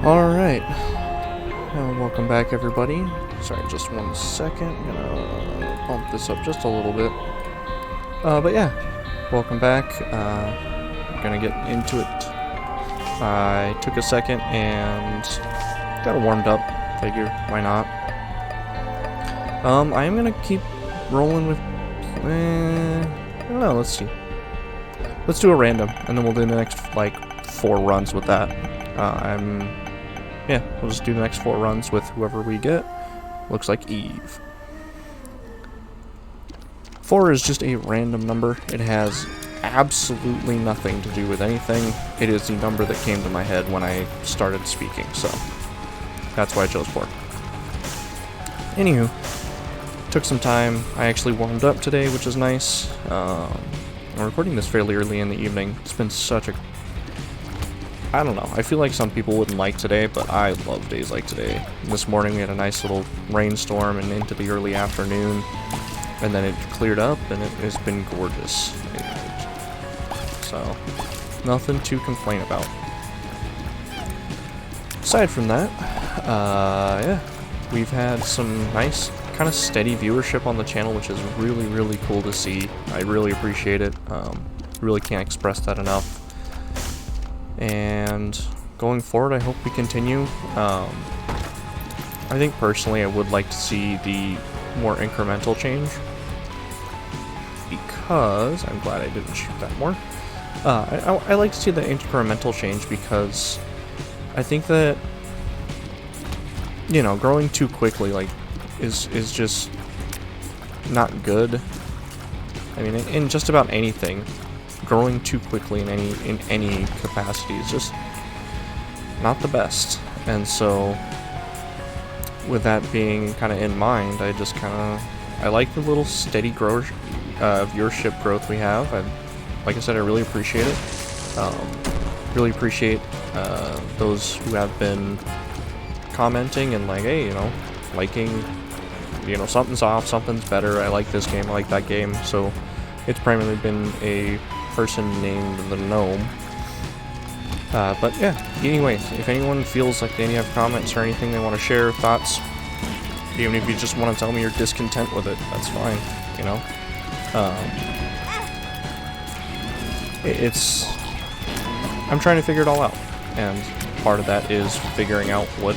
Alright, welcome back everybody. Sorry, just 1 second, gonna bump this up just a little bit. But yeah, welcome back. Gonna get into it. I took a second and got warmed up, figure, why not. I am gonna keep rolling with, I don't know, let's see. Let's do a random, and then we'll do the next, like, 4 runs with that. Yeah, we'll just do the next 4 runs with whoever we get. Looks like Eve. 4 is just a random number. It has absolutely nothing to do with anything. It is the number that came to my head when I started speaking, so that's why I chose 4. Anywho, took some time. I actually warmed up today, which is nice. I'm recording this fairly early in the evening. It's been such a... I don't know. I feel like some people wouldn't like today, but I love days like today. This morning we had a nice little rainstorm and into the early afternoon, and then it cleared up, and it has been gorgeous. So, nothing to complain about. Aside from that, yeah, we've had some nice, kind of steady viewership on the channel, which is really, really cool to see. I really appreciate it. Really can't express that enough. And going forward, I hope we continue. I think personally I would like to see the more incremental change, because I'm glad I didn't shoot that more. I like to see the incremental change because I think that, you know, growing too quickly is just not good. I mean, in just about anything, growing too quickly in any capacity is just not the best. And so, with that being kind of in mind, I like the little steady growth, viewership growth we have. Like I said, I really appreciate it. Really appreciate those who have been commenting and like, hey, you know, liking, you know, something's off, something's better. I like this game, I like that game. So it's primarily been a person named the Gnome. But yeah, anyway, if anyone feels like they have comments or anything they want to share, thoughts, even if you just want to tell me you're discontent with it, that's fine, you know. I'm trying to figure it all out, and part of that is figuring out what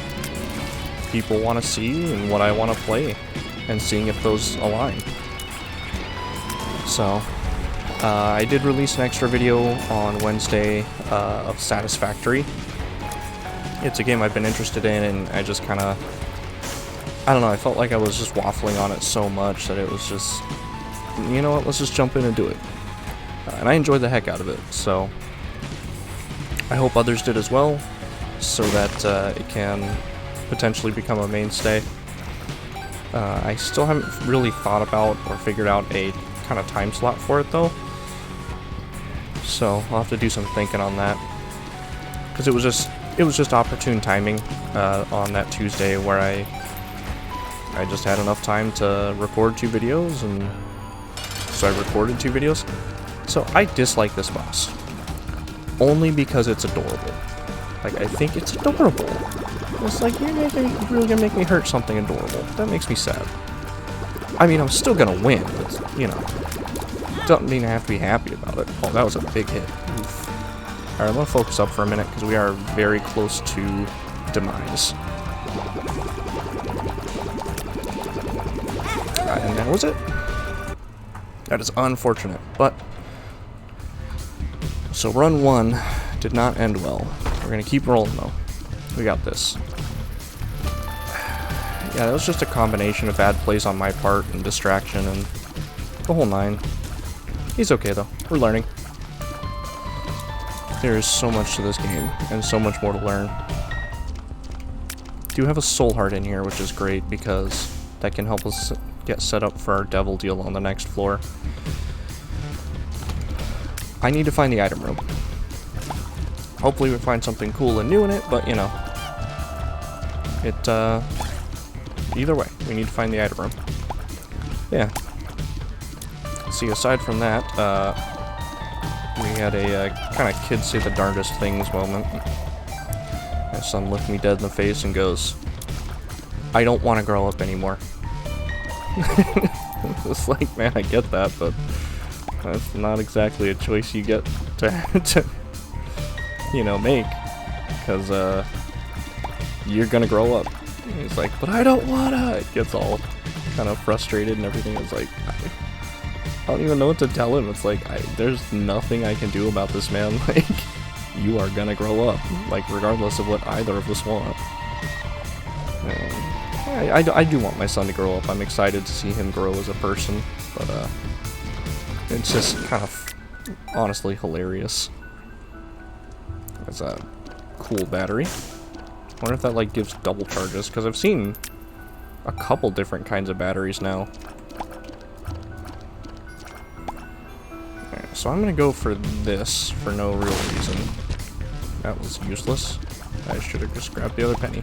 people want to see and what I want to play, and seeing if those align. So, I did release an extra video on Wednesday of Satisfactory. It's a game I've been interested in, and I just kind of, I don't know, I felt like I was just waffling on it so much that it was just, you know what, let's just jump in and do it. And I enjoyed the heck out of it, so I hope others did as well, so that it can potentially become a mainstay. I still haven't really thought about or figured out a kind of time slot for it though, so I'll have to do some thinking on that, because it was just opportune timing on that Tuesday where I just had enough time to record 2 videos, and so I recorded 2 videos. So I dislike this boss only because it's adorable. Like, I think it's adorable. It's like, you're really gonna make me hurt something adorable. That makes me sad. I mean, I'm still gonna win, but, you know, don't mean I have to be happy about it. Oh, that was a big hit. Oof. Alright, I'm gonna focus up for a minute, because we are very close to demise. And that was it. That is unfortunate, but... So run 1 did not end well. We're gonna keep rolling though. We got this. Yeah, that was just a combination of bad plays on my part and distraction and the whole 9. He's okay though. We're learning. There is so much to this game and so much more to learn. Do have a soul heart in here, which is great because that can help us get set up for our devil deal on the next floor. I need to find the item room. Hopefully we find something cool and new in it, but you know, either way, we need to find the item room. Yeah. See, aside from that, we had a kind of kids say the darndest things moment. My son looked me dead in the face and goes, "I don't want to grow up anymore." It's like, man, I get that, but that's not exactly a choice you get to you know, make, because you're gonna grow up. And he's like, "But I don't wanna." It gets all kind of frustrated and everything. It's like, I don't even know what to tell him. It's like, there's nothing I can do about this, man. Like, you are gonna grow up, like, regardless of what either of us want. I do want my son to grow up. I'm excited to see him grow as a person, but it's just kind of honestly hilarious. That's a cool battery. Wonder if that like gives double charges, because I've seen a couple different kinds of batteries now. Alright, so I'm gonna go for this for no real reason. That was useless. I should have just grabbed the other penny.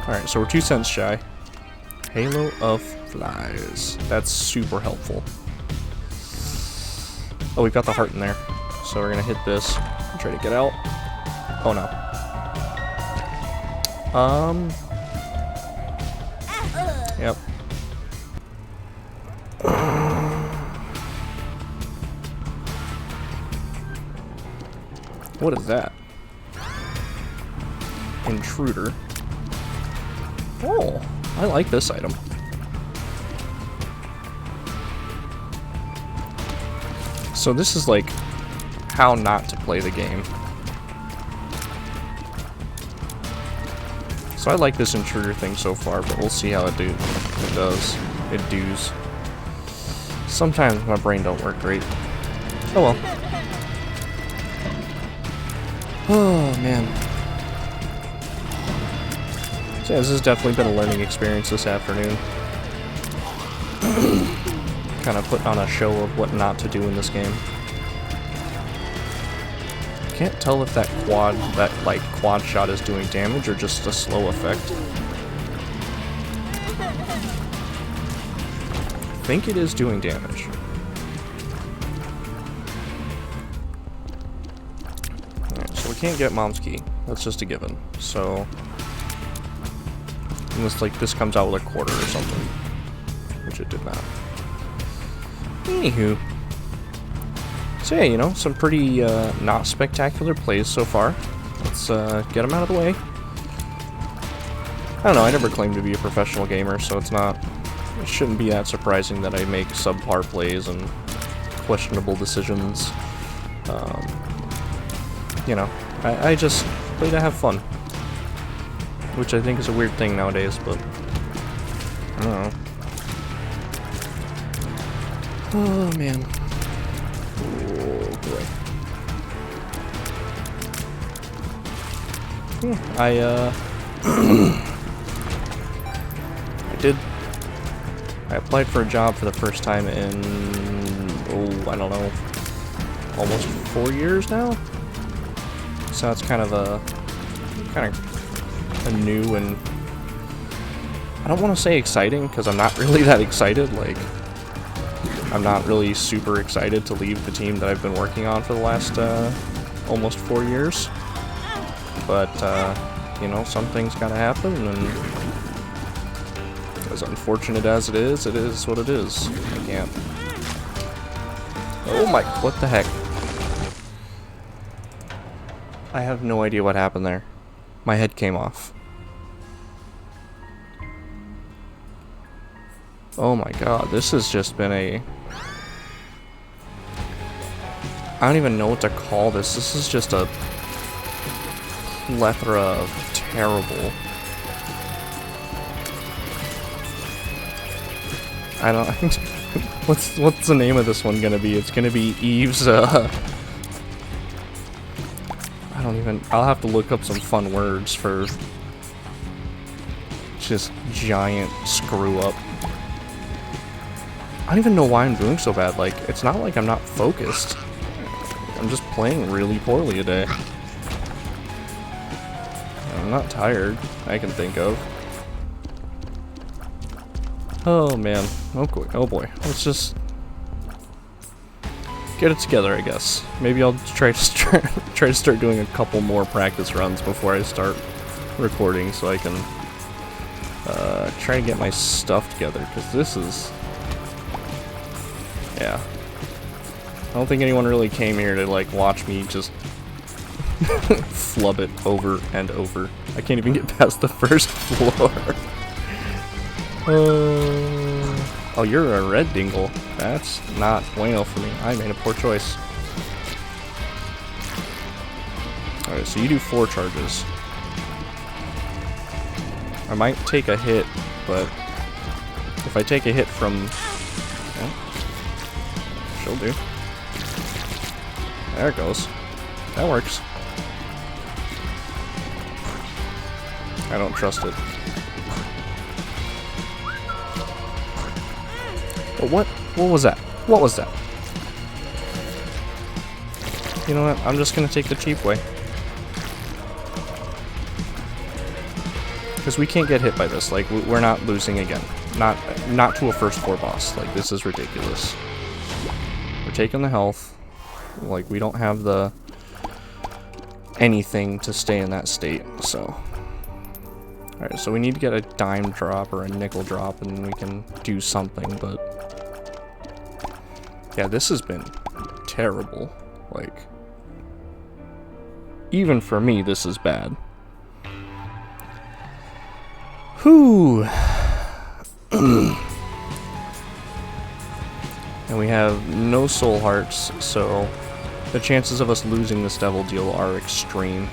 Alright, so we're 2 cents shy. Halo of Flies. That's super helpful. Oh, we've got the heart in there. So we're gonna hit this and try to get out. Oh no. Yep. What is that? Intruder. Oh, I like this item. So this is like how not to play the game. So I like this intruder thing so far, but we'll see how it does. It does. Sometimes my brain don't work great. Oh well. Oh man. So yeah, this has definitely been a learning experience this afternoon. Kind of putting on a show of what not to do in this game. Can't tell if that quad shot is doing damage or just a slow effect. I think it is doing damage. Alright, so we can't get Mom's key. That's just a given. So unless like this comes out with a quarter or something, which it did not. Anywho. So yeah, you know, some pretty not spectacular plays so far. Let's get them out of the way. I don't know, I never claimed to be a professional gamer, so it shouldn't be that surprising that I make subpar plays and questionable decisions. You know, I just play to have fun. Which I think is a weird thing nowadays, but I don't know. Oh man. Oh boy. Yeah, I applied for a job for the first time in, I don't know, almost 4 years now? So that's kind of a new and, I don't want to say exciting, because I'm not really that excited, like, I'm not really super excited to leave the team that I've been working on for the last, almost 4 years. But, you know, some things gotta happen, and as unfortunate as it is what it is. I can't. Oh my, what the heck? I have no idea what happened there. My head came off. Oh my god, this has just been a... I don't even know what to call this. This is just a plethora of terrible... I don't... what's the name of this one gonna be? It's gonna be Eve's, I don't even... I'll have to look up some fun words for... just giant screw up. I don't even know why I'm doing so bad. Like, it's not like I'm not focused. I'm just playing really poorly today. I'm not tired, I can think of. Oh man. Oh boy. Let's just get it together, I guess. Maybe I'll try to start doing a couple more practice runs before I start recording so I can try to get my stuff together, because this is... yeah. I don't think anyone really came here to, like, watch me just flub it over and over. I can't even get past the first floor. Oh, you're a red dingle. That's not bueno for me. I made a poor choice. Alright, so you do 4 charges. I might take a hit, but if I take a hit from... oh, she'll do. There it goes. That works. I don't trust it. But what was that? What was that? You know what? I'm just gonna take the cheap way. Because we can't get hit by this. Like, we're not losing again. Not to a first floor boss. Like, this is ridiculous. We're taking the health. Like, we don't have the anything to stay in that state, so. Alright, so we need to get a dime drop or a nickel drop and we can do something, but yeah, this has been terrible. Like, even for me, this is bad. Whew. And we have no soul hearts, so the chances of us losing this devil deal are extreme.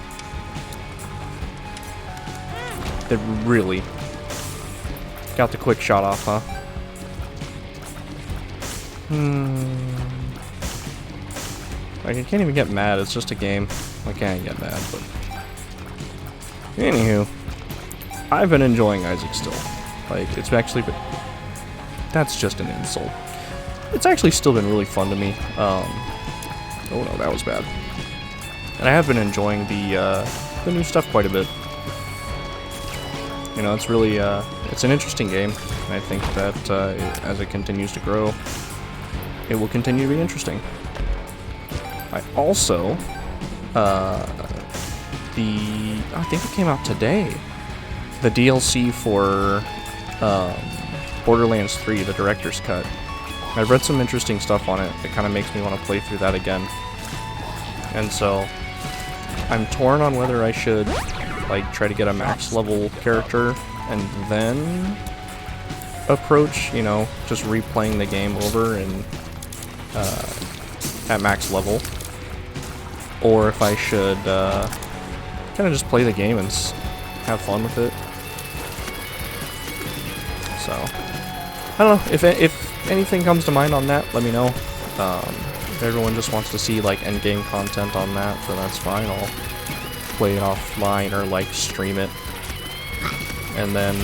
It really got the quick shot off, huh? Like, I can't even get mad, it's just a game. I can't get mad, but... anywho, I've been enjoying Isaac still. Like, it's actually been... that's just an insult. It's actually still been really fun to me. Oh no, that was bad. And I have been enjoying the new stuff quite a bit. You know, it's really, it's an interesting game, and I think that as it continues to grow, it will continue to be interesting. I also, I think it came out today, the DLC for Borderlands 3, the Director's Cut. I've read some interesting stuff on it that kind of makes me want to play through that again. And so, I'm torn on whether I should, like, try to get a max level character and then approach, you know, just replaying the game over and at max level, or if I should kind of just play the game and have fun with it. So I don't know, if anything comes to mind on that, let me know. If everyone just wants to see like end game content on that, then that's fine. I'll play it offline or like stream it, and then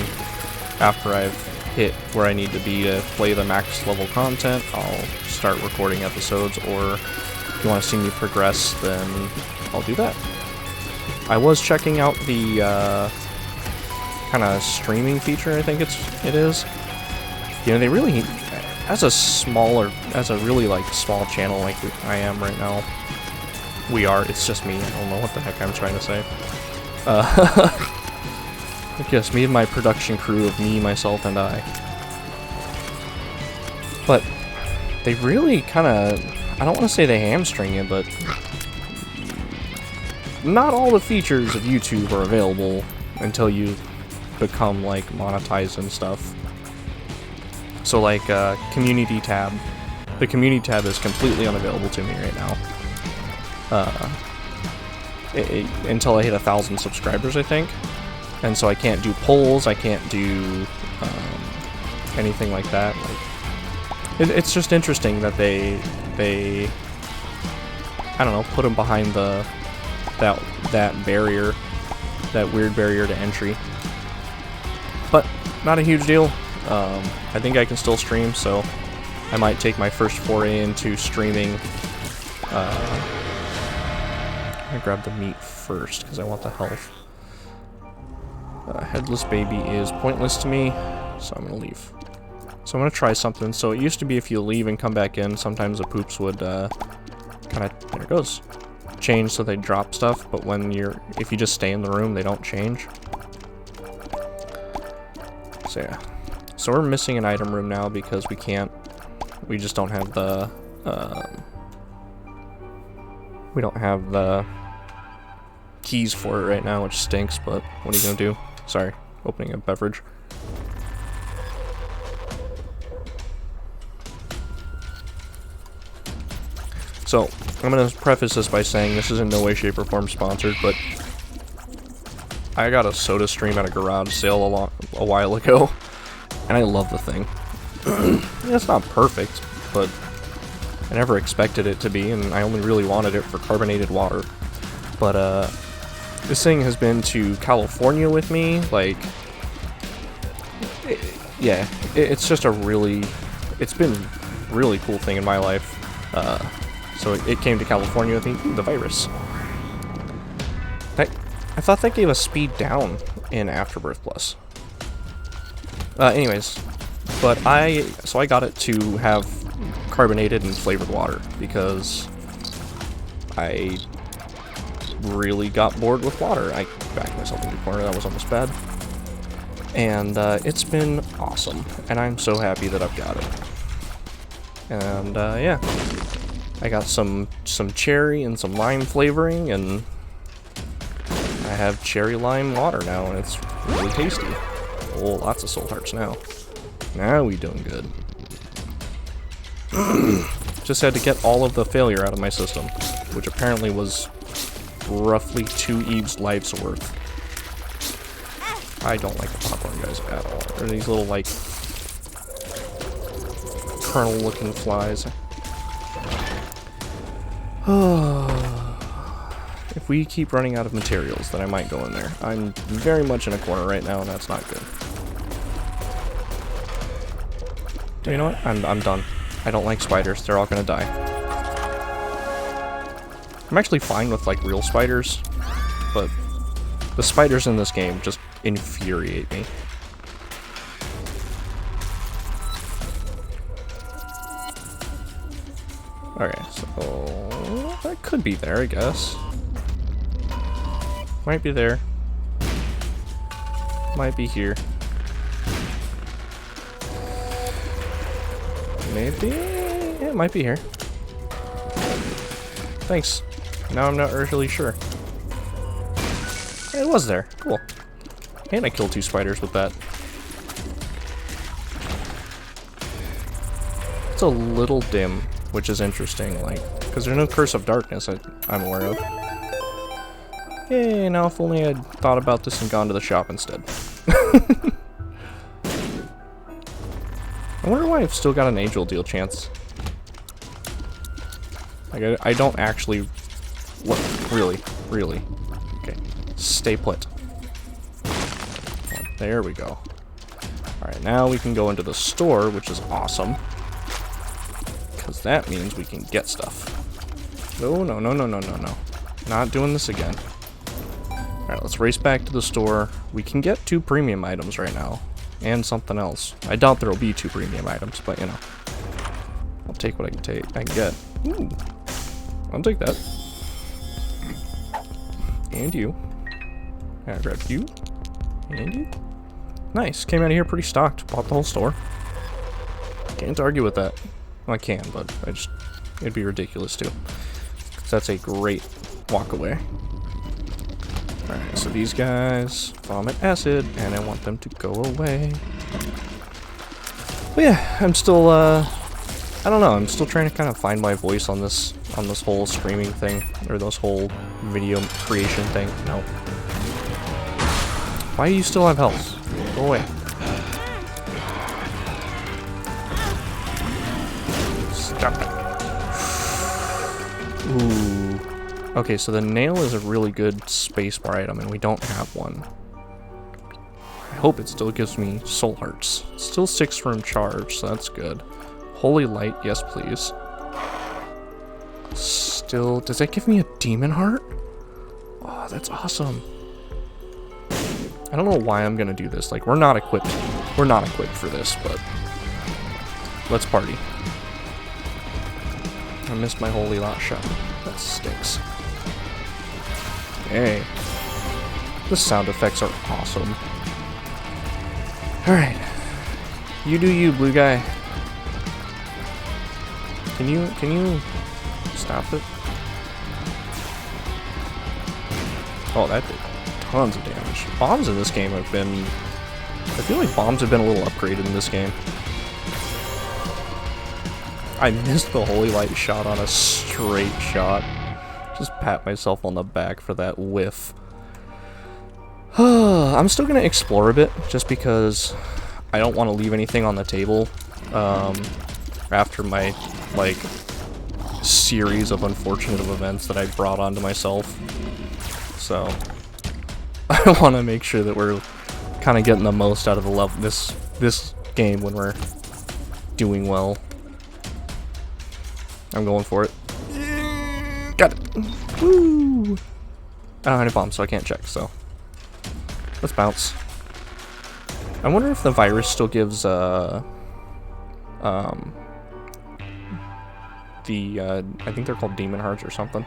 after I've hit where I need to be to play the max level content, I'll start recording episodes, or if you want to see me progress, then I'll do that. I was checking out the kind of streaming feature, I think it is. You know, they really, as a really like small channel like I am right now, it's just me, I don't know what the heck I'm trying to say. Yes, me and my production crew of me, myself, and I. But they really kind of, I don't want to say they hamstring it, but not all the features of YouTube are available until you become like monetized and stuff. So like community tab, the community tab is completely unavailable to me right now. Until I hit 1,000 subscribers, I think. And so I can't do polls, I can't do anything like that. Like, it's just interesting that they I don't know, put them behind that barrier, that weird barrier to entry. But not a huge deal. I think I can still stream, so I might take my first foray into streaming. I'm gonna grab the meat first because I want the health. Headless baby is pointless to me, so I'm gonna leave. So I'm gonna try something. So it used to be if you leave and come back in, sometimes the poops would kind of, there it goes, change so they drop stuff. But if you just stay in the room, they don't change. So yeah. So we're missing an item room now because we just don't have the, we don't have the keys for it right now, which stinks, but what are you gonna do? Sorry, opening a beverage. So, I'm gonna preface this by saying this is in no way, shape, or form sponsored, but I got a Soda Stream at a garage sale a while ago, and I love the thing. It's not perfect, but I never expected it to be, and I only really wanted it for carbonated water. But, this thing has been to California with me, like, it's just it's been a really cool thing in my life. So it came to California with me. Ooh, the virus. I thought that gave us speed down in Afterbirth Plus. Anyways, but I got it to have carbonated and flavored water because I really got bored with water. I backed myself into a corner, that was almost bad. And it's been awesome, and I'm so happy that I've got it. And yeah, I got some cherry and some lime flavoring, and I have cherry lime water now, and it's really tasty. Oh, lots of soul hearts now. Now we doing good. Just had to get all of the failure out of my system, which apparently was roughly 2 Eve's life's worth. I don't like the popcorn guys at all. They're these little, like, kernel-looking flies. If we keep running out of materials, then I might go in there. I'm very much in a corner right now, and that's not good. You know what? I'm done. I don't like spiders. They're all gonna die. I'm actually fine with, like, real spiders, but the spiders in this game just infuriate me. Okay, so that could be there, I guess. Might be there. Might be here. Maybe? Yeah, it might be here. Thanks. Now I'm not really sure. It was there. Cool. And I killed 2 spiders with that. It's a little dim, which is interesting, like, because there's no Curse of Darkness I'm aware of. Hey, now if only I'd thought about this and gone to the shop instead. I wonder why I've still got an Angel Deal chance. Like, I don't actually... Look, really. Okay, stay put. There we go. Alright, now we can go into the store, which is awesome. Because that means we can get stuff. No. Not doing this again. Alright, let's race back to the store. We can get 2 premium items right now. And something else. I doubt there'll be 2 premium items, but you know. I'll take what I can get. Ooh. I'll take that. And you. I grabbed you. And you. Nice. Came out of here pretty stocked. Bought the whole store. Can't argue with that. Well, I can, but it'd be ridiculous too. 'Cause that's a great walk away. Alright, so these guys vomit acid, and I want them to go away. But yeah, I'm still, I don't know, I'm still trying to kind of find my voice on this whole streaming thing, or this whole video creation thing. No. Why do you still have health? Go away. Stop it. Ooh. Okay, so the nail is a really good spacebar item, and we don't have one. I hope it still gives me soul hearts. It's still 6 room charge, so that's good. Holy light, yes please. Still, does that give me a demon heart? Oh, that's awesome. I don't know why I'm gonna do this. Like, we're not equipped for this, but let's party. I missed my holy lot shot. That stinks. Hey, the sound effects are awesome. Alright. You do you, blue guy. Can you stop it? Oh, that did tons of damage. Bombs in this game have been... I feel like bombs have been a little upgraded in this game. I missed the Holy Light shot on a straight shot. Just pat myself on the back for that whiff. I'm still gonna explore a bit, just because I don't want to leave anything on the table after my, like, series of unfortunate events that I brought onto myself. So, I want to make sure that we're kind of getting the most out of the level this game when we're doing well. I'm going for it. Got it. Woo! I don't have any bombs, so I can't check, so let's bounce. I wonder if the virus still gives I think they're called demon hearts or something.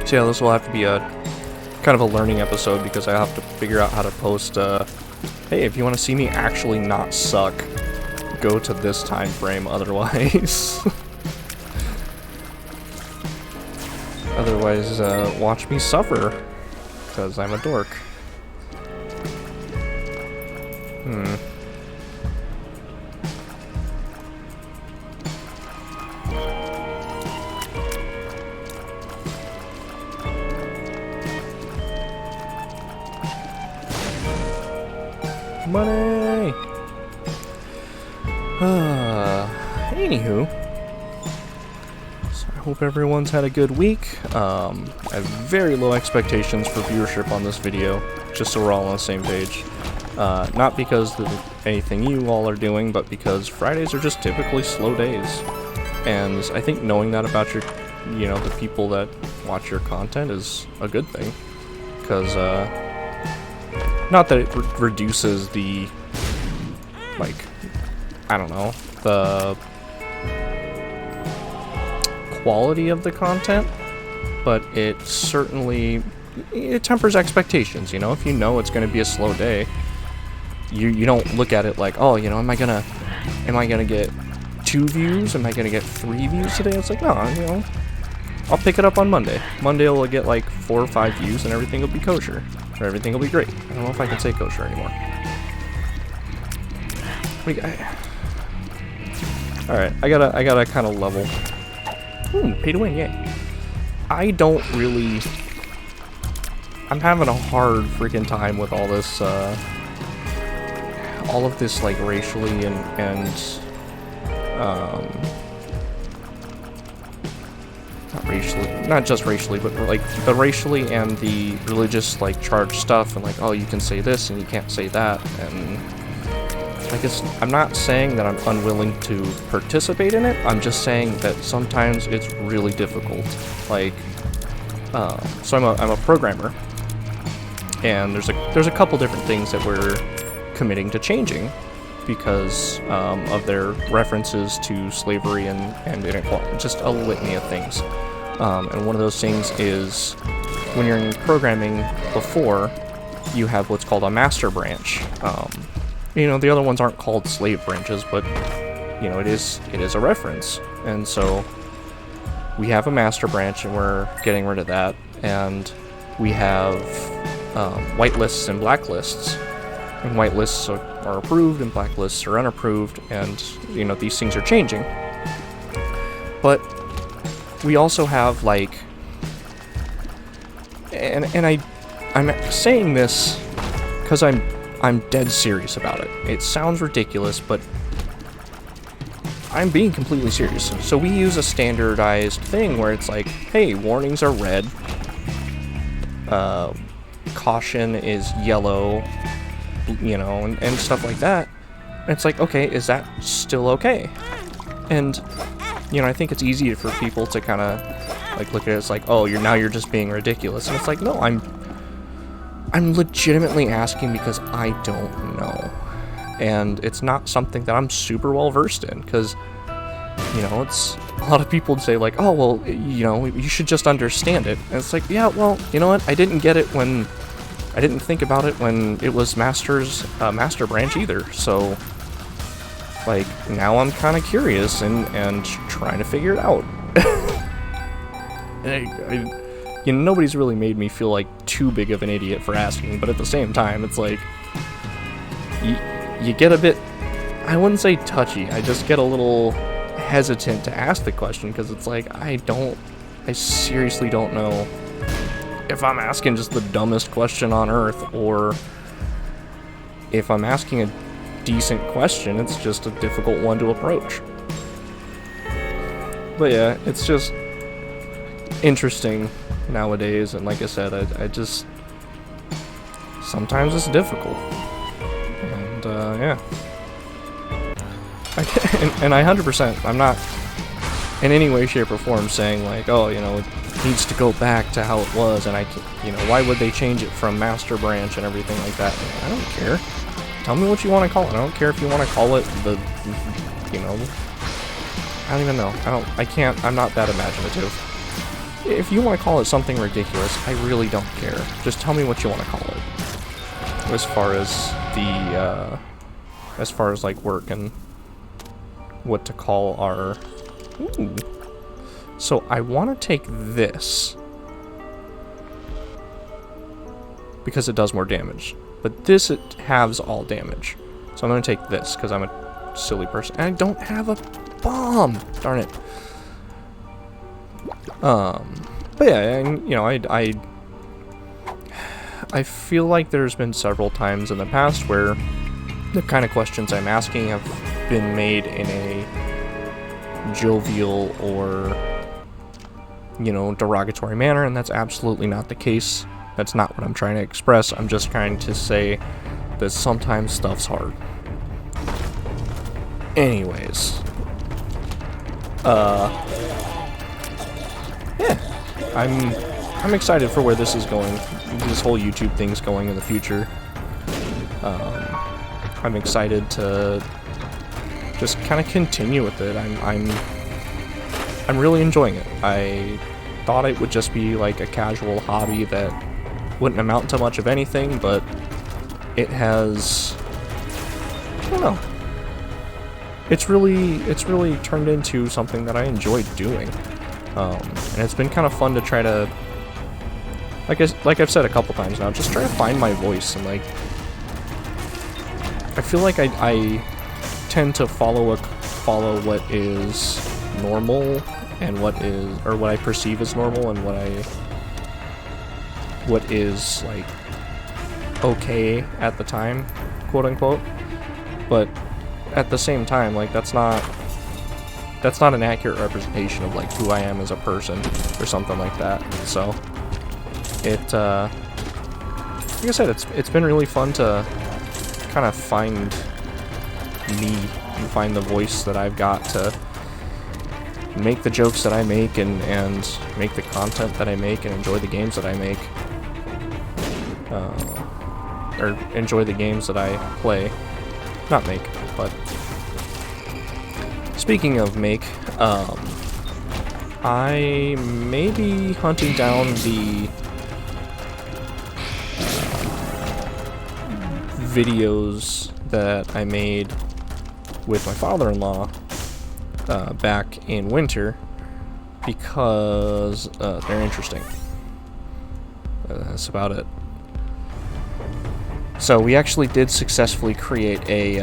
So yeah, this will have to be a kind of a learning episode, because I have to figure out how to post hey, if you want to see me actually not suck, go to this time frame, otherwise otherwise watch me suffer, because I'm a dork. Money! Anywho, so I hope everyone's had a good week. I have very low expectations for viewership on this video, just so we're all on the same page. Not because of anything you all are doing, but because Fridays are just typically slow days. And I think knowing that about your, the people that watch your content is a good thing. Because, not that it reduces the, like, I don't know, the quality of the content, but it certainly, it tempers expectations, if you know it's going to be a slow day, you don't look at it like, oh, am I gonna get 2 views? Am I gonna get 3 views today? It's like, no, I'll pick it up on Monday. Monday will get like 4 or 5 views and everything will be kosher. Or everything will be great. I don't know if I can say kosher anymore. Alright, I gotta kind of level. Pay to win, yay. I don't really... I'm having a hard freaking time with all this, all of this, like, racially and not just racially, but like the racially and the religious, like, charged stuff, and like, oh, you can say this and you can't say that, and I guess I'm not saying that I'm unwilling to participate in it. I'm just saying that sometimes it's really difficult. Like, so I'm a programmer, and there's a couple different things that we're committing to changing because of their references to slavery and inequality, just a litany of things. And one of those things is when you're in programming before, you have what's called a master branch. The other ones aren't called slave branches, but it is a reference. And so we have a master branch, and we're getting rid of that. And we have whitelists and blacklists. And whitelists are approved, and blacklists are unapproved, and these things are changing. But we also have, like, and I'm saying this because I'm dead serious about it. It sounds ridiculous, but I'm being completely serious. So we use a standardized thing where it's like, hey, warnings are red, caution is yellow, and stuff like that. And it's like, okay, is that still okay? And I think it's easy for people to kind of like look at it as like, oh, you're just being ridiculous. And it's like, no, I'm legitimately asking because I don't know. And it's not something that I'm super well versed in, because you know, it's a lot of people would say like, oh well, you know, you should just understand it. And it's like, yeah, well, you know what? I didn't get it when I didn't think about it when it was Master Branch either. So like now I'm kind of curious and trying to figure it out. You know, nobody's really made me feel like too big of an idiot for asking, but at the same time, it's like you get a bit, I wouldn't say touchy, I just get a little hesitant to ask the question because it's like I seriously don't know if I'm asking just the dumbest question on earth or if I'm asking a decent question. It's just a difficult one to approach. But yeah, it's just interesting nowadays, and like I said, I just sometimes it's difficult, and yeah, and I 100%, I'm not in any way, shape, or form saying like, oh, you know, it needs to go back to how it was, and I can't, you know, why would they change it from Master Branch and everything like that? I don't care. Tell me what you want to call it. I don't care if you want to call it the, you know, I don't even know. I'm not that imaginative. If you want to call it something ridiculous, I really don't care. Just tell me what you want to call it. As far as like work and what to call our... Ooh. So I want to take this because it does more damage. But this, it halves all damage. So I'm going to take this because I'm a silly person. And I don't have a bomb! Darn it. But yeah, and, you know, I feel like there's been several times in the past where the kind of questions I'm asking have been made in a jovial or, you know, derogatory manner, and that's absolutely not the case. That's not what I'm trying to express. I'm just trying to say that sometimes stuff's hard. Anyways. Yeah. I'm excited for where this is going. This whole YouTube thing's going in the future. I'm excited to just kind of continue with it. I'm really enjoying it. I thought it would just be like a casual hobby that wouldn't amount to much of anything, but it has, I don't know. It's really turned into something that I enjoy doing. And it's been kind of fun to try to, like I've said a couple times now, just try to find my voice, and like, I feel like I tend to follow what is normal and what I perceive as normal and what is like okay at the time, quote unquote. But at the same time, like that's not an accurate representation of like who I am as a person or something like that. So it like I said, it's been really fun to kind of find me and find the voice that I've got to make the jokes that I make and make the content that I make and enjoy the games that I make, or enjoy the games that I play. Not make, but speaking of make, I may be hunting down the videos that I made with my father-in-law back in winter because they're interesting. That's about it. So we actually did successfully create a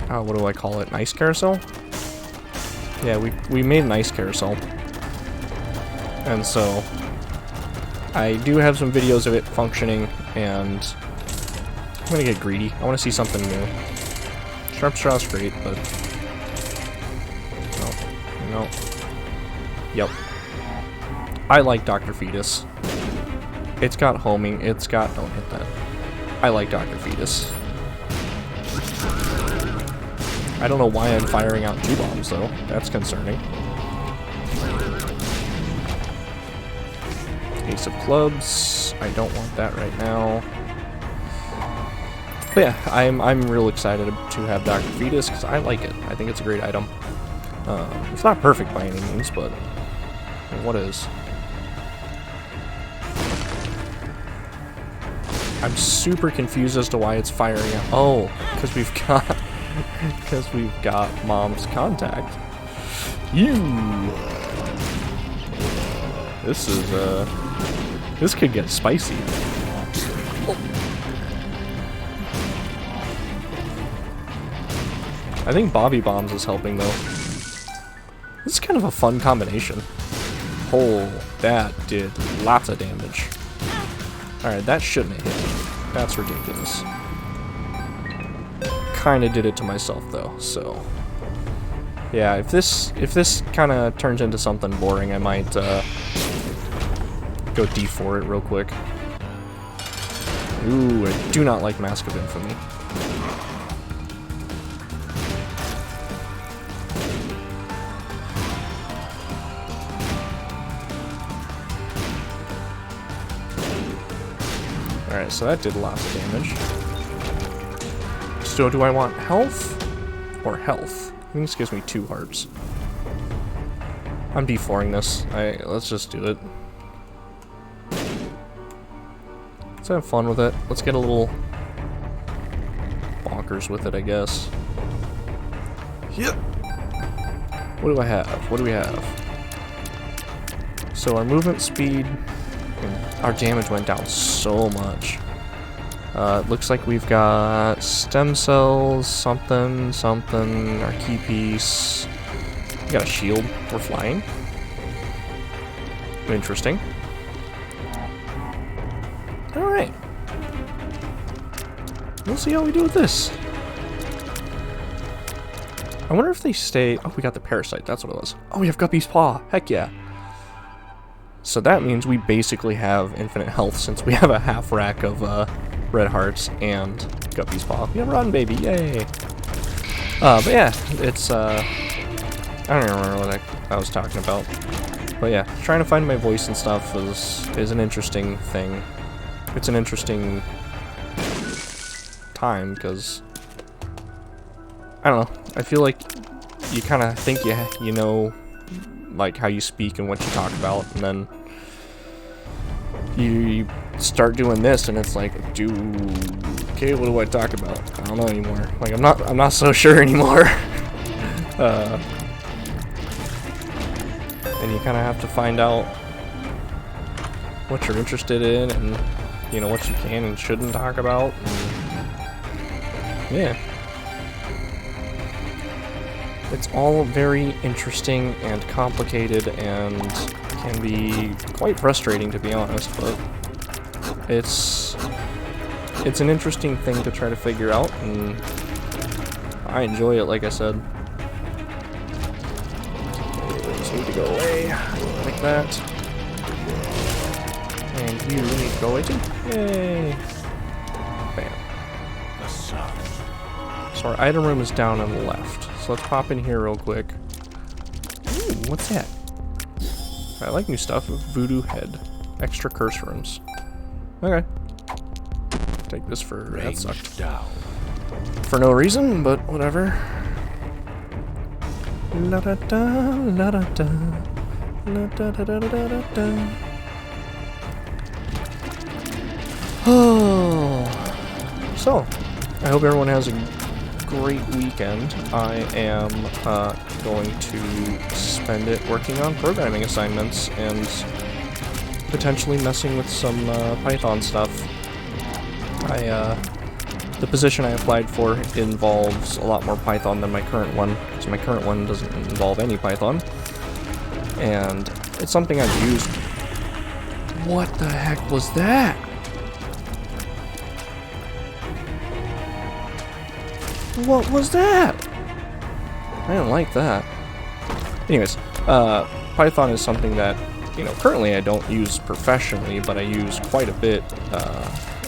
what do I call it? An ice carousel? Yeah, we made an ice carousel. And so I do have some videos of it functioning, and I'm gonna get greedy. I want to see something new. Sharp Straw's great, but no. Yep. I like Dr. Fetus. It's got homing. It's got... Don't hit that. I like Dr. Fetus. I don't know why I'm firing out 2 bombs, though. That's concerning. Ace of Clubs. I don't want that right now. But yeah, I'm real excited to have Dr. Fetus because I like it. I think it's a great item. It's not perfect by any means, but what is? I'm super confused as to why it's firing out. Oh, because we've got Mom's contact. This could get spicy. I think Bobby Bombs is helping though. This is kind of a fun combination. Oh, that did lots of damage. Alright, that shouldn't have hit. That's ridiculous. Kinda did it to myself though, so. Yeah, if this kinda turns into something boring, I might go D4 it real quick. Ooh, I do not like Mask of Infamy. Alright, so that did lots of damage. So do I want health or health? I think this gives me 2 hearts. I'm D4ing this. Let's just do it. Let's have fun with it. Let's get a little bonkers with it, I guess. Yep. What do I have? What do we have? So our movement speed, our damage went down so much. It looks like we've got stem cells, something, our key piece. We got a shield. We're flying. Interesting. Alright. We'll see how we do with this. I wonder if they stay... Oh, we got the parasite. That's what it was. Oh, we have Guppy's Paw. Heck yeah. So that means we basically have infinite health since we have a half rack of red hearts and Guppy's Paw. Yeah, run, baby. Yay. But yeah, it's... I don't even remember what I was talking about. But yeah, trying to find my voice and stuff is an interesting thing. It's an interesting time, because... I don't know. I feel like you kind of think you know, like, how you speak and what you talk about, and then you start doing this, and it's like, okay, what do I talk about? I don't know anymore. Like, I'm not so sure anymore. And you kind of have to find out what you're interested in, and you know what you can and shouldn't talk about. And yeah. It's all very interesting and complicated and can be quite frustrating, to be honest, but it's an interesting thing to try to figure out, and I enjoy it, like I said. Just need to go away, like that. And you need to go away too. Yay! Bam. So our item room is down on the left. So let's pop in here real quick. Ooh, what's that? I like new stuff. Voodoo Head. Extra curse rooms. Okay. Take this for... that sucked. Down. For no reason, but whatever. La da da, la da da. La da da da da da da. Oh. So, I hope everyone has a great weekend. I am going to spend it working on programming assignments and potentially messing with some Python stuff. The position I applied for involves a lot more Python than my current one, because my current one doesn't involve any Python, and it's something I've used. What the heck was that? What was that? I didn't like that. Anyways, Python is something that, you know, currently I don't use professionally, but I use quite a bit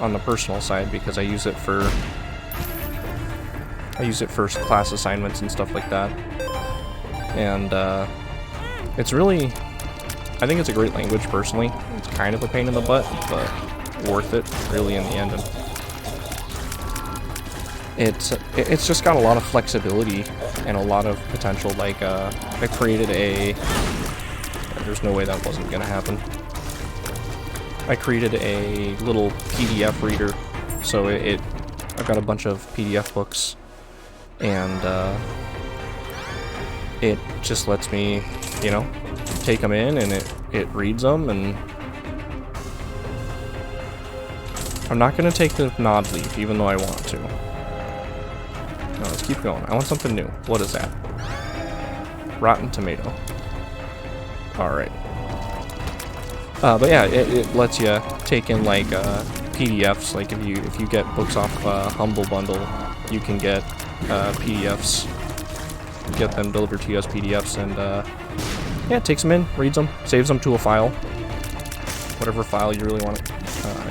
on the personal side, because I use it for class assignments and stuff like that. And it's really, I think it's a great language personally. It's kind of a pain in the butt, but worth it really in the end. it's just got a lot of flexibility and a lot of potential. Like, I created a... There's no way that wasn't gonna happen. I created a little PDF reader, so I've got a bunch of PDF books, and it just lets me, you know, take them in, and it reads them, and I'm not gonna take the nod leaf, even though I want to. No, let's keep going. I want something new. What is that? Rotten tomato. Alright. But yeah, it lets you take in like PDFs. Like if you get books off Humble Bundle, you can get PDFs. Get them delivered to you as PDFs, and yeah, it takes them in, reads them, saves them to a file, whatever file you really want it.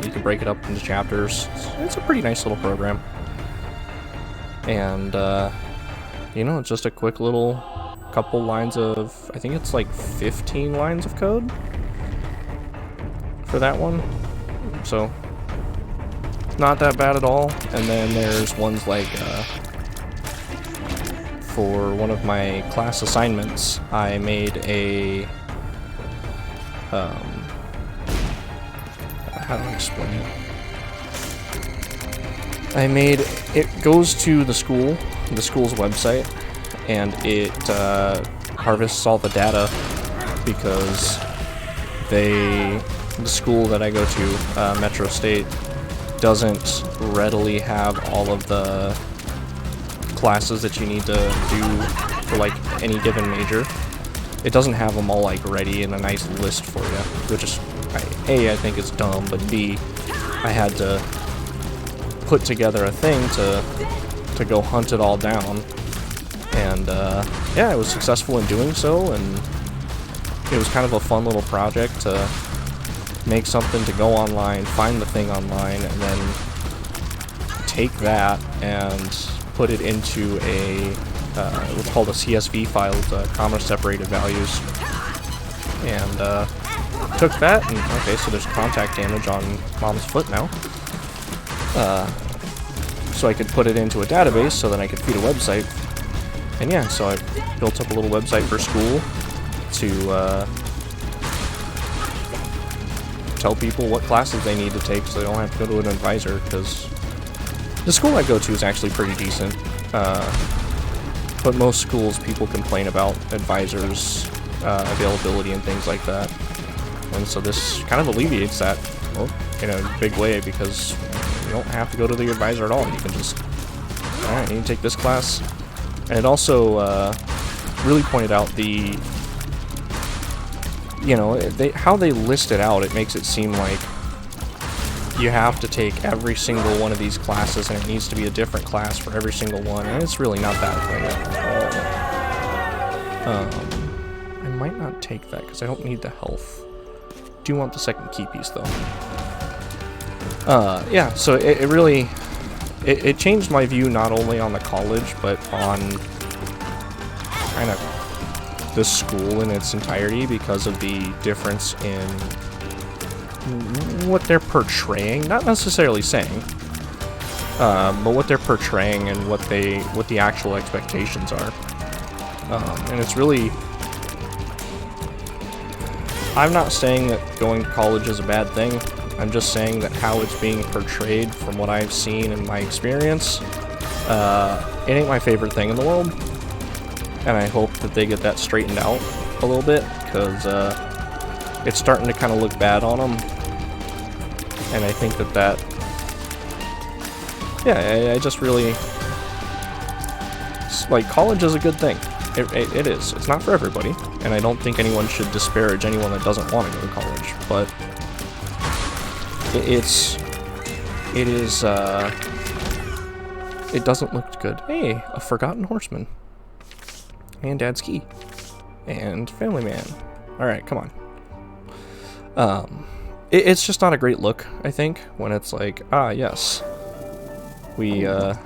You can break it up into chapters. It's a pretty nice little program, and you know, it's just a quick little couple lines of, I think it's like 15 lines of code for that one, so not that bad at all. And then there's ones like for one of my class assignments, I made a how do I explain it? It goes to the school's website, and it harvests all the data because the school that I go to, Metro State, doesn't readily have all of the classes that you need to do for like any given major. It doesn't have them all like ready in a nice list for you, which is A, I think it's dumb, but B, I had to put together a thing to go hunt it all down, and yeah, I was successful in doing so, and it was kind of a fun little project to make something to go online, find the thing online, and then take that and put it into a what's called a CSV file, comma separated values, and took that, and okay, so there's contact damage on Mom's foot now, so I could put it into a database so that I could feed a website. And yeah, so I built up a little website for school to tell people what classes they need to take so they don't have to go to an advisor, because the school I go to is actually pretty decent, but most schools, people complain about advisors' availability and things like that, and so this kind of alleviates that, well, in a big way, because you don't have to go to the advisor at all. You can just, alright, you can take this class. And it also really pointed out the, you know, how they list it out. It makes it seem like you have to take every single one of these classes, and it needs to be a different class for every single one, and it's really not that way at all. I might not take that because I don't need the health. Do want the second key piece though. Yeah, so it really, it changed my view not only on the college, but on kind of the school in its entirety, because of the difference in what they're portraying, not necessarily saying, but what they're portraying and what the actual expectations are. And it's really, I'm not saying that going to college is a bad thing. I'm just saying that how it's being portrayed from what I've seen in my experience, it ain't my favorite thing in the world. And I hope that they get that straightened out a little bit, because it's starting to kind of look bad on them. And I think that yeah, I just really, like, college is a good thing. It is. It's not for everybody, and I don't think anyone should disparage anyone that doesn't want to go to college, but it doesn't look good. Hey, a Forgotten Horseman. And Dad's Key. And Family Man. Alright, come on. It's just not a great look, I think, when it's like, ah, yes. We, go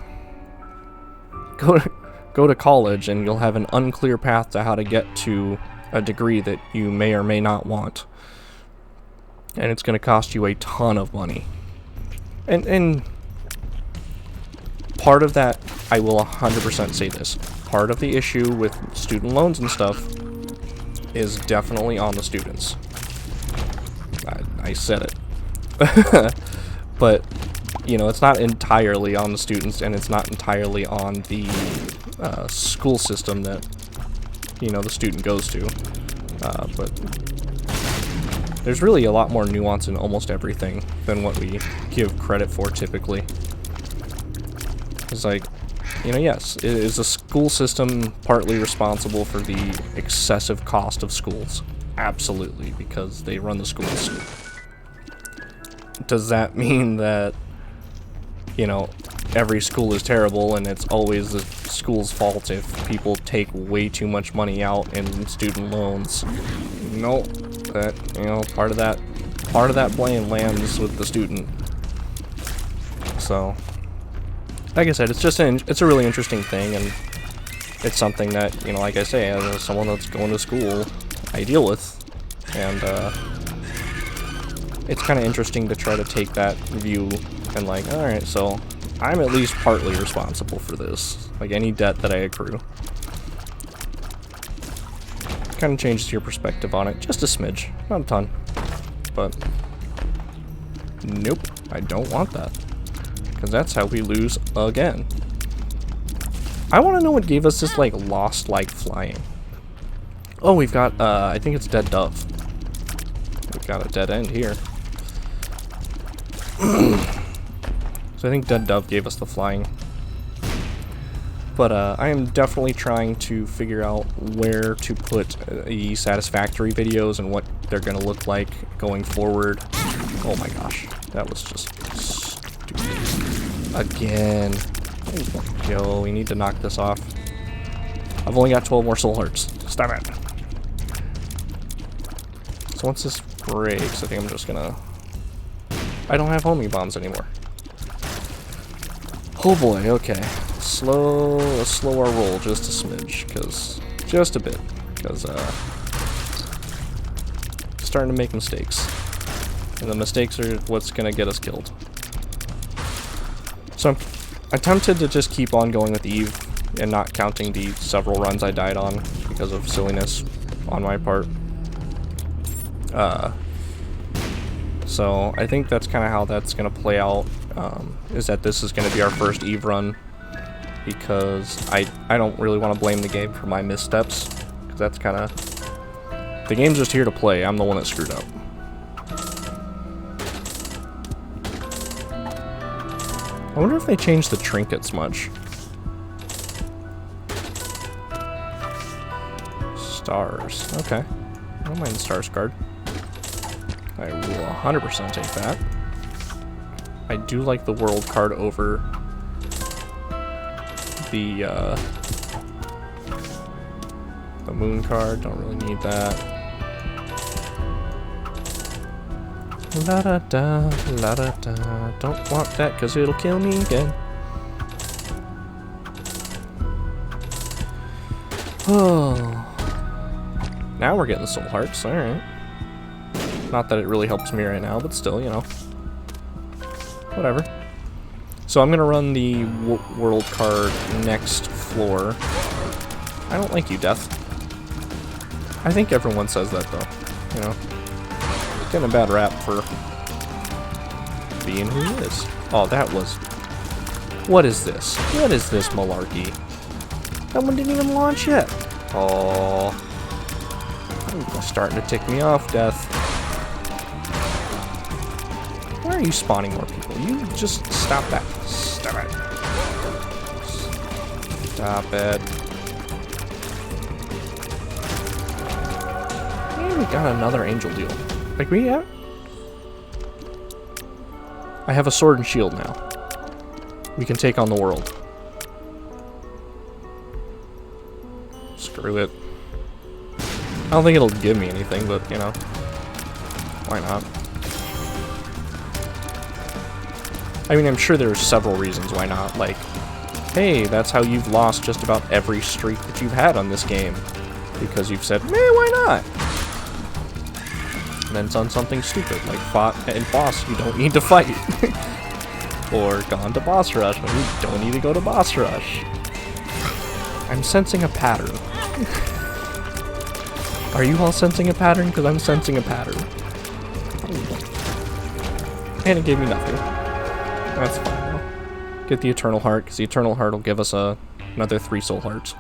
to college, and you'll have an unclear path to how to get to a degree that you may or may not want. And it's going to cost you a ton of money. And part of that, I will 100% say this, part of the issue with student loans and stuff is definitely on the students. I said it. But, you know, it's not entirely on the students, and it's not entirely on the school system that, you know, the student goes to. But there's really a lot more nuance in almost everything than what we give credit for typically. It's like, you know, yes, is the school system partly responsible for the excessive cost of schools? Absolutely, because they run the schools. Does that mean that, you know, every school is terrible and it's always the school's fault if people take way too much money out in student loans? No, that, you know, part of that blame lands with the student. So, like I said, it's a really interesting thing, and it's something that, you know, like I say, as someone that's going to school, I deal with, and it's kind of interesting to try to take that view and like, alright, so I'm at least partly responsible for this, like any debt that I accrue. Kind of changes your perspective on it, just a smidge, not a ton, but nope, I don't want that, because that's how we lose again. I want to know what gave us this like lost like flying. Oh, we've got I think it's dead dove. We've got a dead end here. So I think dead dove gave us the flying. But I am definitely trying to figure out where to put the satisfactory videos and what they're going to look like going forward. Oh my gosh, that was just stupid. Again. Yo, we need to knock this off. I've only got 12 more soul hearts. Stop it. So once this breaks, I think I'm just gonna... I don't have homing bombs anymore. Oh boy, okay. Let's slow our roll just a smidge, because... Just a bit. Because, starting to make mistakes. And the mistakes are what's gonna get us killed. So I'm tempted to just keep on going with Eve and not counting the several runs I died on because of silliness on my part. So I think that's kind of how that's going to play out, is that this is going to be our first Eve run, because I don't really want to blame the game for my missteps, because that's kind of... The game's just here to play, I'm the one that screwed up. I wonder if they changed the trinkets much. Stars. Okay. I don't mind the stars card. I will 100% take that. I do like the world card over the moon card. Don't really need that. La da da, la da da. Don't want that because it'll kill me again. Oh. Now we're getting soul hearts, alright. Not that it really helps me right now, but still, you know. Whatever. So I'm gonna run the world card next floor. I don't like you, Death. I think everyone says that, though. You know? Getting a bad rap for being who he is. Oh, that was... What is this? What is this malarkey? That one didn't even launch yet. Oh, you're starting to tick me off, Death. Why are you spawning more people? You just stop that. Stop it. Stop it. And we got another angel deal. Like we have? I have a sword and shield now. We can take on the world. Screw it. I don't think it'll give me anything, but, you know. Why not? I mean, I'm sure there's several reasons why not. Like, hey, that's how you've lost just about every streak that you've had on this game. Because you've said, meh, why not? And then done something stupid, like fought a boss you don't need to fight. or gone to boss rush when we don't need to go to boss rush. I'm sensing a pattern. Are you all sensing a pattern? Because I'm sensing a pattern. And it gave me nothing. That's fine though. Get the Eternal Heart, because the Eternal Heart will give us another 3 soul hearts.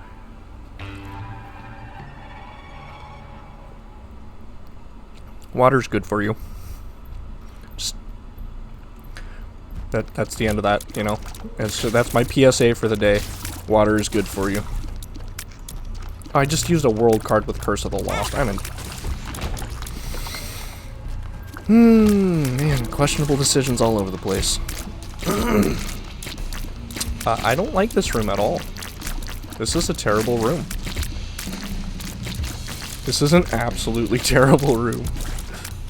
Water's good for you. Just that's the end of that, you know. And so that's my PSA for the day. Water is good for you. I just used a world card with Curse of the Lost. I'm in. Man, questionable decisions all over the place. I don't like this room at all. This is a terrible room. This is an absolutely terrible room.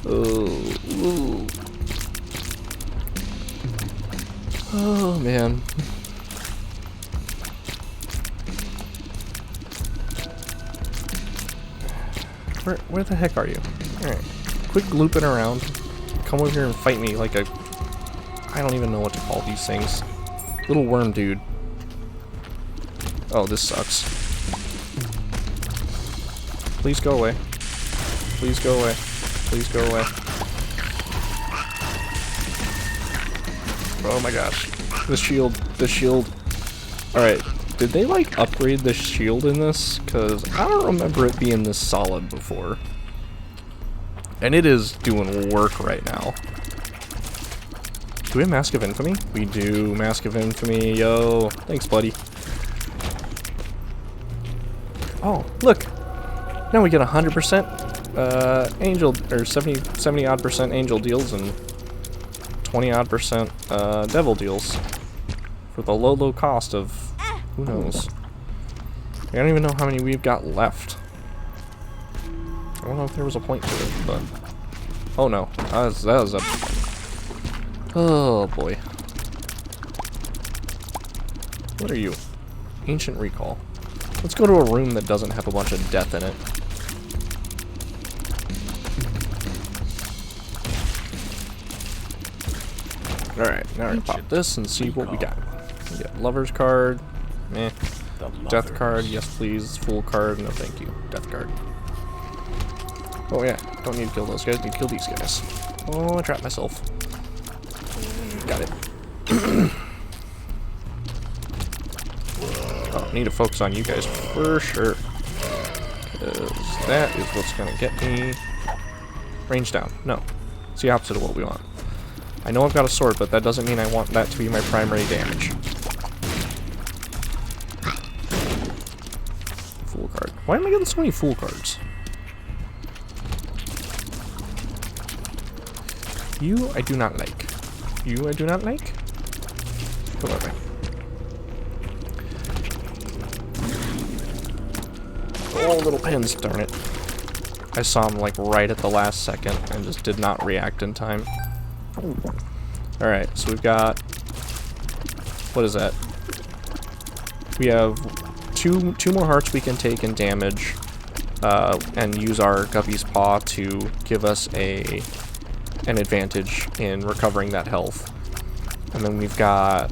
Oh, oh man. Where the heck are you? Alright. Quit looping around. Come over here and fight me like a... I don't even know what to call these things. Little worm dude. Oh, this sucks. Please go away. Please go away. Please go away. Oh my gosh. The shield. The shield. Alright. Did they, like, upgrade the shield in this? Because I don't remember it being this solid before. And it is doing work right now. Do we have Mask of Infamy? We do. Mask of Infamy. Yo. Thanks, buddy. Oh, look. Now we get 100% angel, or 70 odd percent angel deals and 20 odd percent devil deals. For the low cost of, who knows. I don't even know how many we've got left. I don't know if there was a point to it, but... Oh no. That was a... Oh boy. What are you? Ancient Recall. Let's go to a room that doesn't have a bunch of death in it. Alright, now we're gonna pop this and see what we got. We got Lover's card. Meh. Death card, yes please. Fool card, no thank you. Death card. Oh yeah, don't need to kill those guys, need to kill these guys. Oh, I trapped myself. Got it. Oh, need to focus on you guys for sure. Because that is what's gonna get me. Range down. No. It's the opposite of what we want. I know I've got a sword, but that doesn't mean I want that to be my primary damage. Fool card. Why am I getting so many fool cards? You I do not like. You I do not like. Come on, man. Oh, little pins, darn it. I saw him like right at the last second and just did not react in time. Alright, so we've got... What is that? We have two more hearts we can take in damage and use our Guppy's Paw to give us an advantage in recovering that health. And then we've got...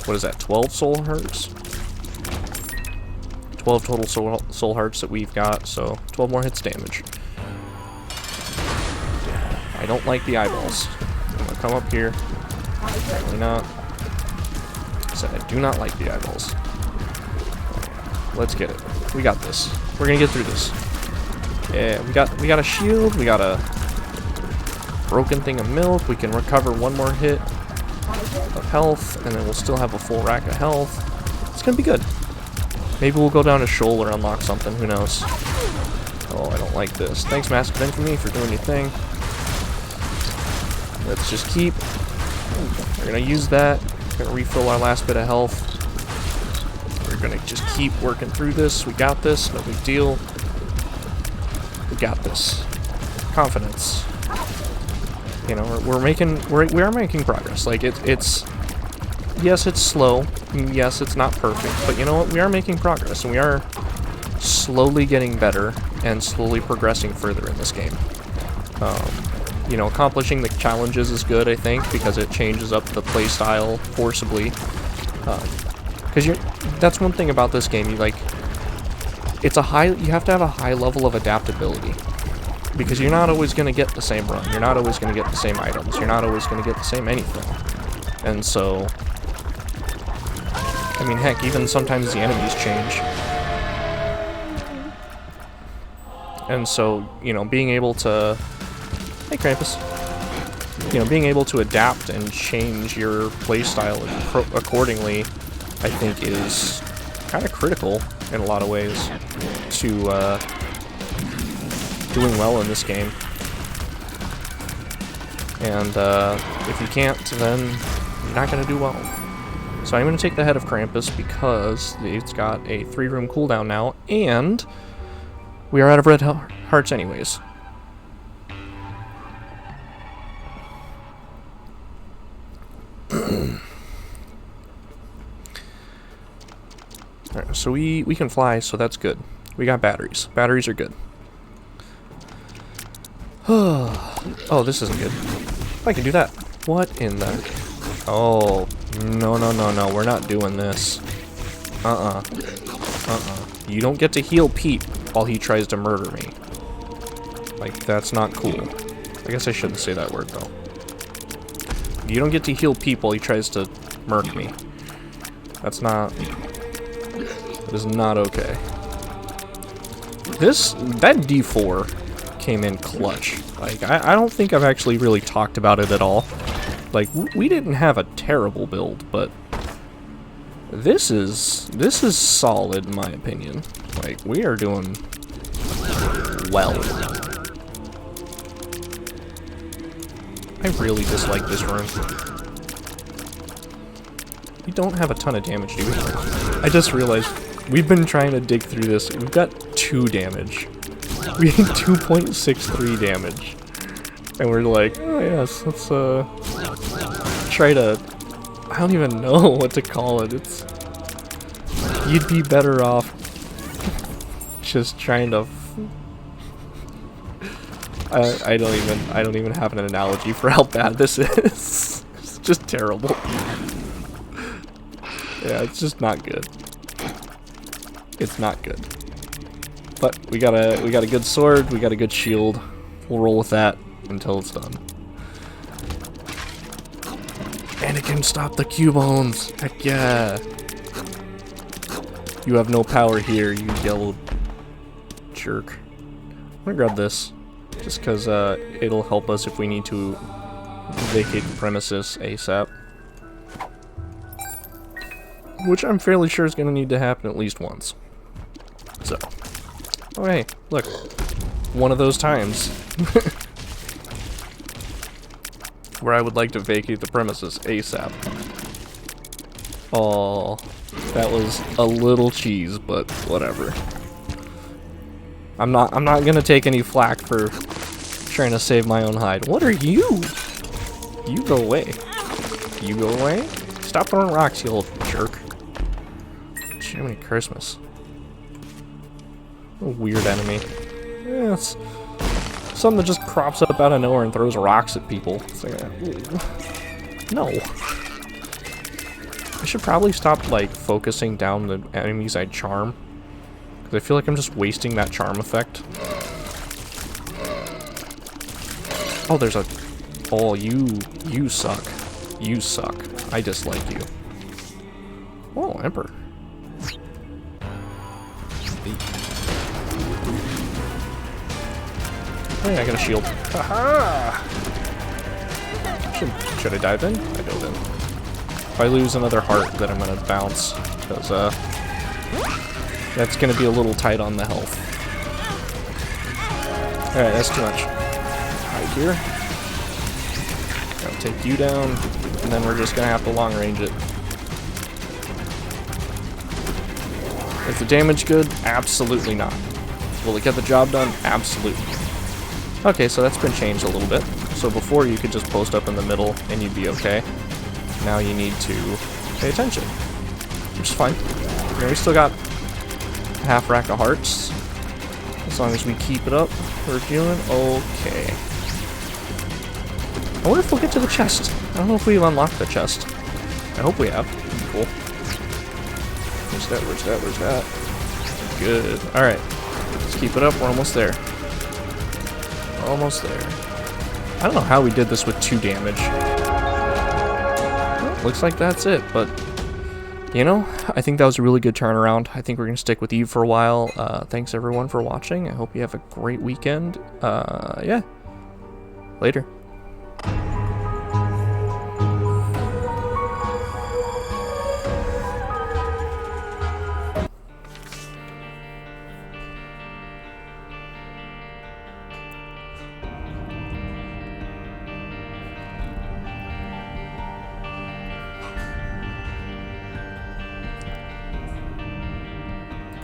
What is that? 12 soul hearts? 12 total soul hearts that we've got, so 12 more hits damage. I don't like the eyeballs. I'm gonna come up here. Apparently not. I said I do not like the eyeballs. Let's get it. We got this. We're gonna get through this. Yeah, we got a shield, we got a broken thing of milk, we can recover one more hit of health, and then we'll still have a full rack of health. It's gonna be good. Maybe we'll go down to Shoal or unlock something, who knows. Oh, I don't like this. Thanks, Mask of Infamy, for doing your thing. Let's just keep... We're gonna use that. We're gonna refill our last bit of health. We're gonna just keep working through this. We got this, no big deal. We got this. Confidence. You know, we are making progress. Like, it's... Yes, it's slow. Yes, it's not perfect. But you know what? We are making progress, and we are slowly getting better and slowly progressing further in this game. You know, accomplishing the challenges is good, I think, because it changes up the playstyle forcibly. Because that's one thing about this game. You have to have a high level of adaptability, because you're not always going to get the same run. You're not always going to get the same items. You're not always going to get the same anything. And so, I mean, heck, even sometimes the enemies change. And so, you know, being able to... Hey, Krampus. You know, being able to adapt and change your playstyle accordingly, I think, is kind of critical in a lot of ways to doing well in this game. And if you can't, then you're not going to do well. So I'm going to take the head of Krampus because it's got a 3-room cooldown now, and we are out of red hearts anyways. Alright, so we can fly, so that's good. We got batteries. Batteries are good. Oh, this isn't good. I can do that. What in the... Oh, no, we're not doing this. You don't get to heal Pete while he tries to murder me. Like, that's not cool. I guess I shouldn't say that word, though. You don't get to heal Pete while he tries to murk me. That's not... That is not okay. That D4 came in clutch. Like, I don't think I've actually really talked about it at all. Like, we didn't have a terrible build, but this is solid in my opinion. Like, we are doing well. I really dislike this room. We don't have a ton of damage, do we? I just realized we've been trying to dig through this. We've got 2 damage. We had 2.63 damage. And we're like, oh yes, let's try to... I don't even know what to call it. It's... You'd be better off just trying to... I don't even have an analogy for how bad this is. It's just terrible. Yeah, it's just not good. It's not good. But we got a good sword, we got a good shield. We'll roll with that until it's done. And it can stop the Cubones! Heck yeah! You have no power here, you yellow jerk. I'm gonna grab this, just because it'll help us if we need to vacate the premises ASAP. Which I'm fairly sure is gonna need to happen at least once. So. Oh hey, look. One of those times. Where I would like to vacate the premises ASAP. Oh, that was a little cheese, but whatever. I'm not gonna take any flack for trying to save my own hide. What are you? You go away. You go away? Stop throwing rocks, you old jerk. Jiminy Christmas. A weird enemy. Yeah, it's something that just crops up out of nowhere and throws rocks at people. It's like, no. I should probably stop, like, focusing down the enemies I charm. Because I feel like I'm just wasting that charm effect. Oh, there's a... Oh, you suck. You suck. I dislike you. Oh, Emperor. Oh yeah, I got a shield. Haha! Should I dive in? I dove in. If I lose another heart, then I'm gonna bounce. Because, that's gonna be a little tight on the health. Alright, that's too much. Hide here. Gotta take you down, and then we're just gonna have to long range it. Is the damage good? Absolutely not. Will it get the job done? Absolutely. Okay, so that's been changed a little bit. So before you could just post up in the middle and you'd be okay. Now you need to pay attention, which is fine. You know, we still got half rack of hearts. As long as we keep it up, we're doing okay. I wonder if we'll get to the chest. I don't know if we've unlocked the chest. I hope we have. Cool. Where's that? Where's that? Where's that? Good. Alright. Let's keep it up. We're almost there. Almost there. I don't know how we did this with 2 damage. Well, looks like that's it, but you know, I think that was a really good turnaround. I think we're going to stick with Eve for a while. Thanks everyone for watching. I hope you have a great weekend. Yeah. Later.